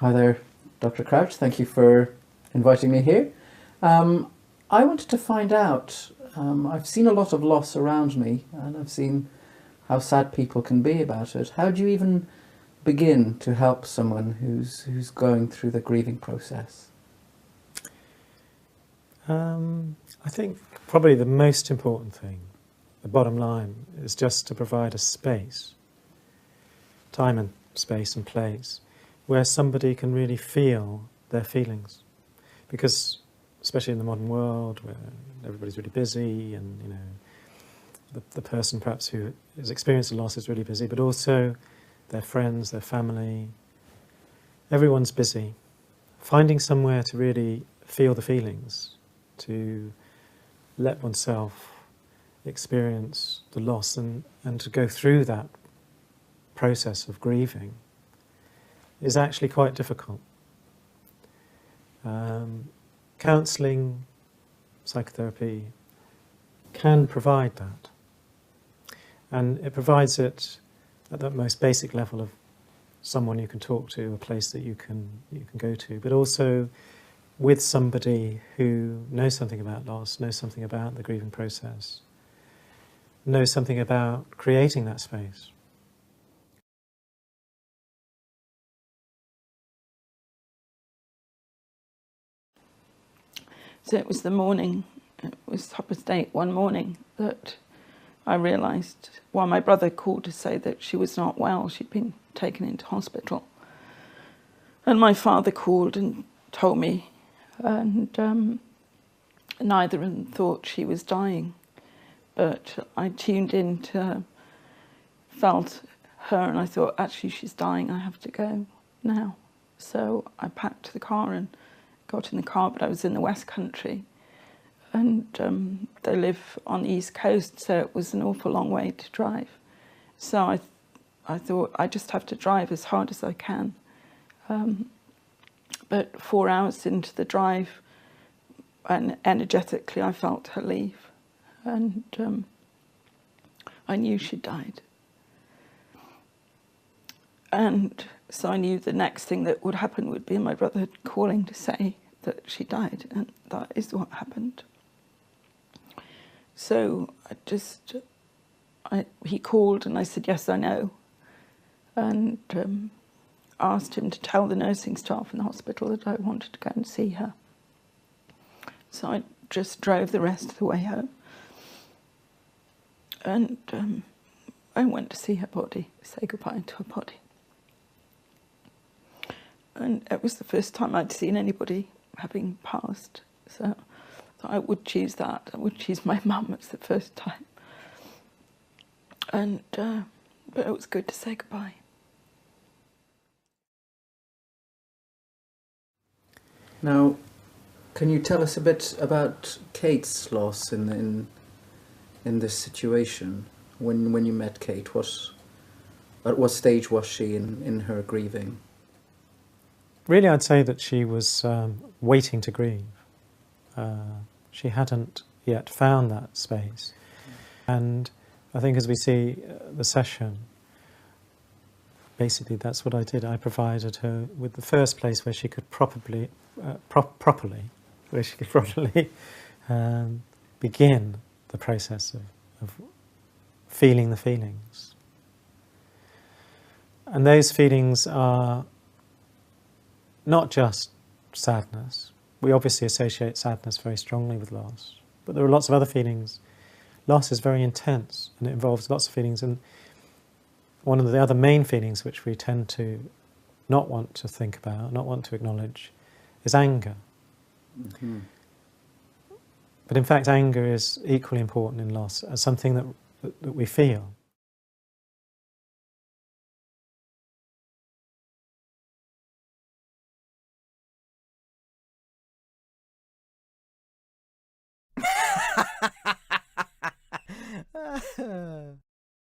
Hi there, Dr. Crouch. Thank you for inviting me here. I wanted to find out, I've seen a lot of loss around me, and I've seen how sad people can be about it. How do you even begin to help someone who's going through the grieving process? I think probably the most important thing, the bottom line, is just to provide a space, time and space and place, where somebody can really feel their feelings. Because, especially in the modern world, where everybody's really busy, and the person perhaps who has experienced a loss is really busy, but also their friends, their family, everyone's busy. Finding somewhere to really feel the feelings, to let oneself experience the loss and to go through that process of grieving is actually quite difficult. Counselling, psychotherapy can provide that, and it provides it at that most basic level of someone you can talk to, a place that you can go to, but also with somebody who knows something about loss, knows something about the grieving process, knows something about creating that space. So it was it was Topper's Date one morning that I realised, well, my brother called to say that she was not well, she'd been taken into hospital. And my father called and told me, and neither of them thought she was dying. But I tuned in to, felt her, and I thought, actually, she's dying, I have to go now. So I packed the car and got in the car, but I was in the West Country, and they live on the East Coast, so it was an awful long way to drive. So I thought, I just have to drive as hard as I can. But 4 hours into the drive, and energetically I felt her leave, and I knew she died. And so I knew the next thing that would happen would be my brother calling to say that she died, and that is what happened. So he called and I said, yes, I know, and asked him to tell the nursing staff in the hospital that I wanted to go and see her. So I just drove the rest of the way home, and I went to see her body, say goodbye to her body. And it was the first time I'd seen anybody having passed, so I would choose that. I would choose my mum as the first time. And but it was good to say goodbye. Now, can you tell us a bit about Kate's loss in this situation? When you met Kate, at what stage was she in her grieving? Really, I'd say that she was waiting to grieve. She hadn't yet found that space. And I think as we see the session, basically that's what I did. I provided her with the first place where she could properly begin the process of feeling the feelings. And those feelings are not just sadness. We obviously associate sadness very strongly with loss, but there are lots of other feelings. Loss is very intense, and it involves lots of feelings, and one of the other main feelings which we tend to not want to think about, not want to acknowledge, is anger. Mm-hmm. But in fact, anger is equally important in loss as something that we feel.